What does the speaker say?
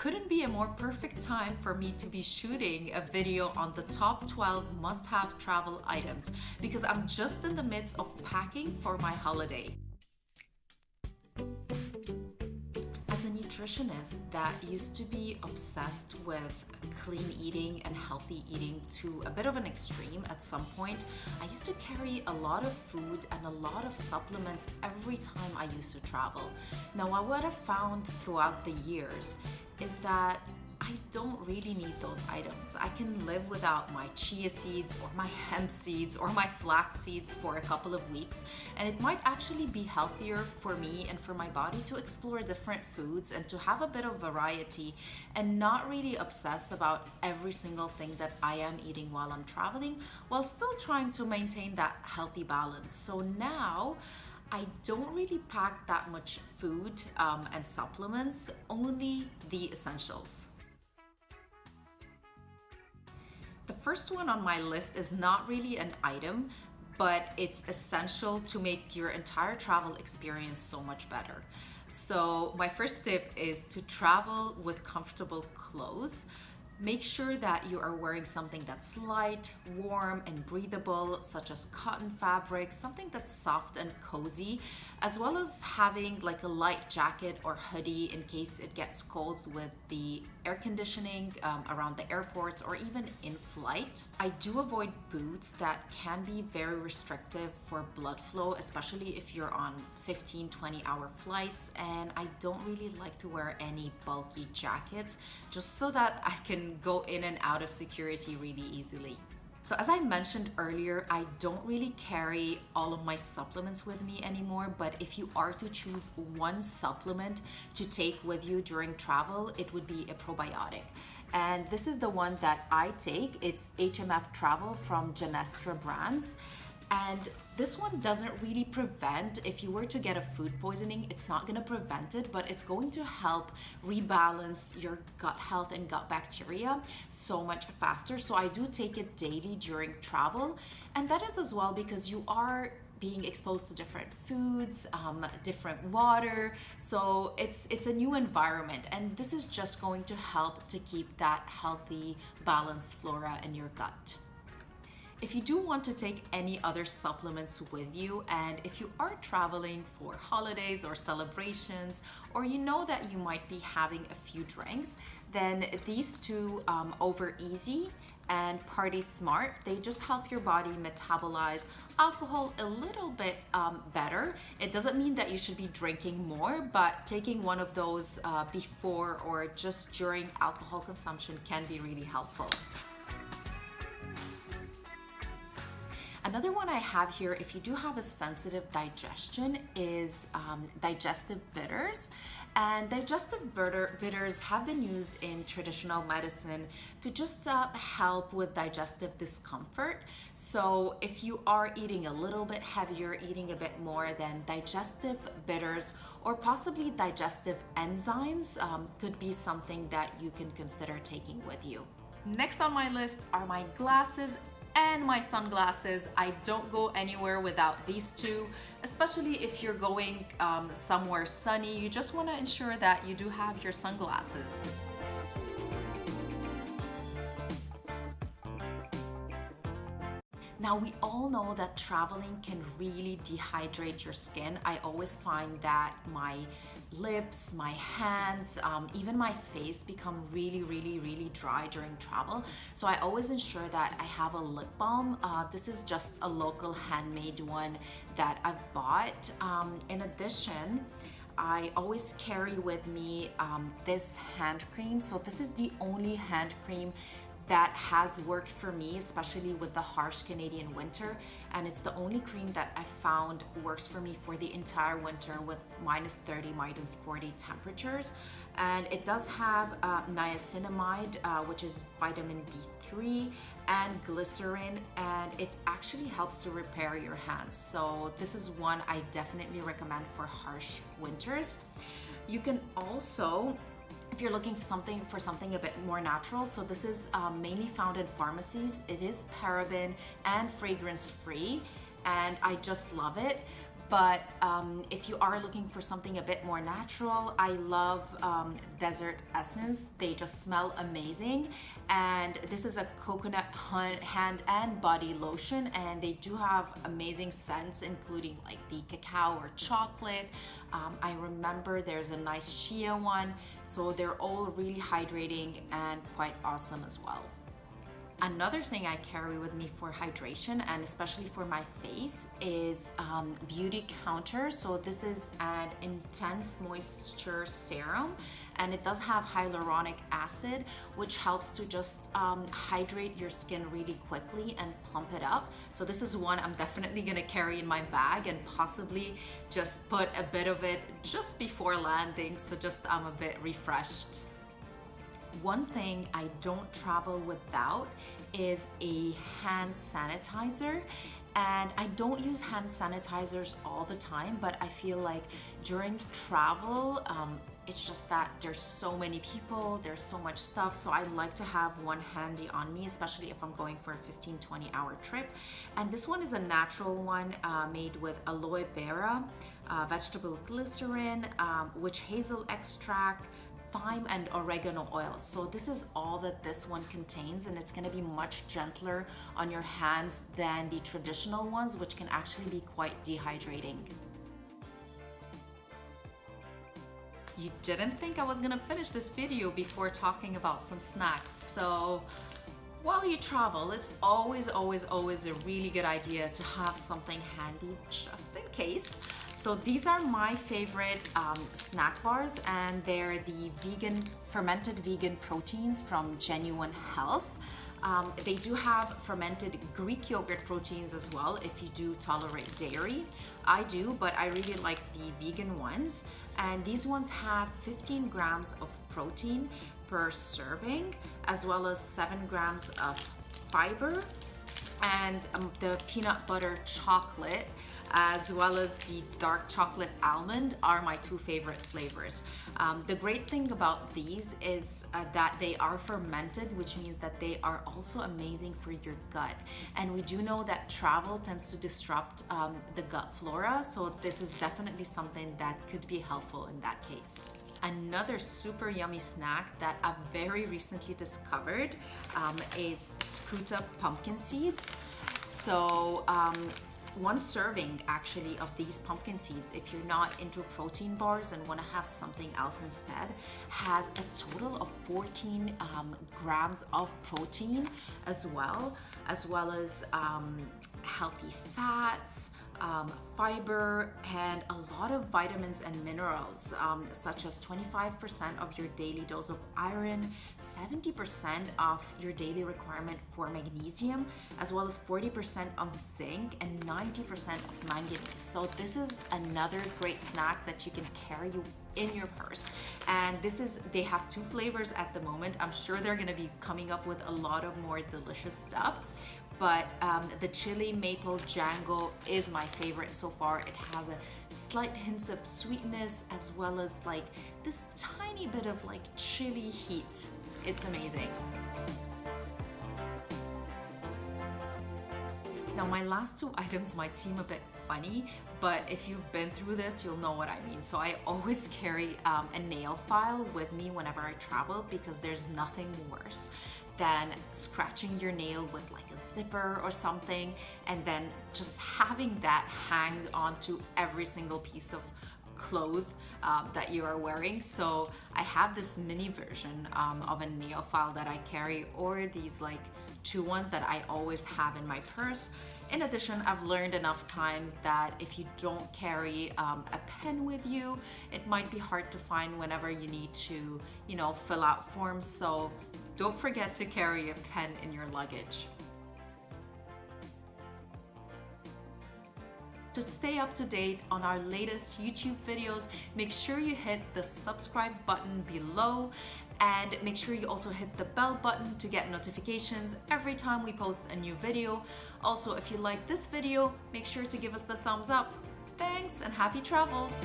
couldn't be a more perfect time for me to be shooting a video on the top 12 must-have travel items because I'm just in the midst of packing for my holiday. As a nutritionist that used to be obsessed with clean eating and healthy eating to a bit of an extreme at some point, I used to carry a lot of food and a lot of supplements every time I used to travel. Now, what I've found throughout the years is that I don't really need those items. I can live without my chia seeds or my hemp seeds or my flax seeds for a couple of weeks, and it might actually be healthier for me and for my body to explore different foods and to have a bit of variety and not really obsess about every single thing that I am eating while I'm traveling, while still trying to maintain that healthy balance. So now I don't really pack that much food and supplements, only the essentials. The first one on my list is not really an item, but it's essential to make your entire travel experience so much better. So my first tip is to travel with comfortable clothes. Make sure that you are wearing something that's light, warm, and breathable, such as cotton fabric, something that's soft and cozy, as well as having like a light jacket or hoodie in case it gets cold with the air conditioning around the airports or even in flight. I do avoid boots that can be very restrictive for blood flow, especially if you're on 15-20 hour flights, and I don't really like to wear any bulky jackets just so that I can go in and out of security really easily. So as I mentioned earlier, I don't really carry all of my supplements with me anymore, but if you are to choose one supplement to take with you during travel, it would be a probiotic. And this is the one that I take. It's HMF Travel from Genestra Brands. And this one doesn't really prevent, if you were to get a food poisoning, it's not going to prevent it, but it's going to help rebalance your gut health and gut bacteria so much faster. So I do take it daily during travel. And that is as well because you are being exposed to different foods, different water. So it's a new environment. And this is just going to help to keep that healthy, balanced flora in your gut. If you do want to take any other supplements with you, and if you are traveling for holidays or celebrations, or you know that you might be having a few drinks, then these two, Over Easy and Party Smart, they just help your body metabolize alcohol a little bit better. It doesn't mean that you should be drinking more, but taking one of those before or just during alcohol consumption can be really helpful. Another one I have here, if you do have a sensitive digestion, is digestive bitters. And digestive bitters have been used in traditional medicine to just help with digestive discomfort. So if you are eating a little bit heavier, eating a bit more, then digestive bitters or possibly digestive enzymes could be something that you can consider taking with you. Next on my list are my glasses and my sunglasses. I don't go anywhere without these two, especially if you're going somewhere sunny. You just want to ensure that you do have your sunglasses. Now, we all know that traveling can really dehydrate your skin. I always find that my lips, my hands, even my face become really dry during travel. So I always ensure that I have a lip balm. This is just a local handmade one that I've bought. In addition, I always carry with me this hand cream. So this is the only hand cream that has worked for me, especially with the harsh Canadian winter. And it's the only cream that I found works for me for the entire winter with -30, -40 temperatures. And it does have niacinamide, which is vitamin B3, and glycerin, and it actually helps to repair your hands. So this is one I definitely recommend for harsh winters. You can also, if you're looking for something a bit more natural, so this is mainly found in pharmacies. It is paraben and fragrance free, and I just love it. But if you are looking for something a bit more natural, I love Desert Essence. They just smell amazing. And this is a coconut hand and body lotion, and they do have amazing scents, including like the cacao or chocolate. I remember there's a nice shea one. So they're all really hydrating and quite awesome as well. Another thing I carry with me for hydration, and especially for my face, is Beauty Counter. So this is an intense moisture serum, and it does have hyaluronic acid, which helps to just hydrate your skin really quickly and plump it up. So this is one I'm definitely gonna carry in my bag and possibly just put a bit of it just before landing, so just I'm a bit refreshed. One thing I don't travel without is a hand sanitizer. And I don't use hand sanitizers all the time, but I feel like during travel, it's just that there's so many people, there's so much stuff, so I like to have one handy on me, especially if I'm going for a 15-20 hour trip. And this one is a natural one made with aloe vera, vegetable glycerin, witch hazel extract, thyme, and oregano oil. So this is all that this one contains, and it's going to be much gentler on your hands than the traditional ones, which can actually be quite dehydrating. You didn't think I was gonna finish this video before talking about some snacks. So while you travel, it's always a really good idea to have something handy just in case. So these are my favorite snack bars, and they're the fermented vegan proteins from Genuine Health. They do have fermented Greek yogurt proteins as well if you do tolerate dairy. I do, but I really like the vegan ones. And these ones have 15 grams of protein per serving, as well as 7 grams of fiber, and the peanut butter chocolate as well as the dark chocolate almond are my two favorite flavors. The great thing about these is that they are fermented, which means that they are also amazing for your gut. And we do know that travel tends to disrupt the gut flora, so this is definitely something that could be helpful in that case. Another super yummy snack that I've very recently discovered is Skuta pumpkin seeds. So one serving actually of these pumpkin seeds, if you're not into protein bars and want to have something else instead, has a total of 14 grams of protein as well as healthy fats, fiber, and a lot of vitamins and minerals, such as 25% of your daily dose of iron, 70% of your daily requirement for magnesium, as well as 40% of zinc and 90% of manganese. So this is another great snack that you can carry in your purse. And they have two flavors at the moment. I'm sure they're gonna be coming up with a lot of more delicious stuff. But the chili maple Django is my favorite so far. It has a slight hints of sweetness as well as like this tiny bit of like chili heat. It's amazing. Now my last two items might seem a bit funny, but if you've been through this, you'll know what I mean. So I always carry a nail file with me whenever I travel, because there's nothing worse than scratching your nail with like a zipper or something, and then just having that hang onto every single piece of clothes that you are wearing. So I have this mini version of a nail file that I carry, or these like two ones that I always have in my purse. In addition, I've learned enough times that if you don't carry a pen with you, it might be hard to find whenever you need to, fill out forms. So don't forget to carry a pen in your luggage. To stay up to date on our latest YouTube videos, make sure you hit the subscribe button below, and make sure you also hit the bell button to get notifications every time we post a new video. Also, if you like this video, make sure to give us the thumbs up. Thanks and happy travels!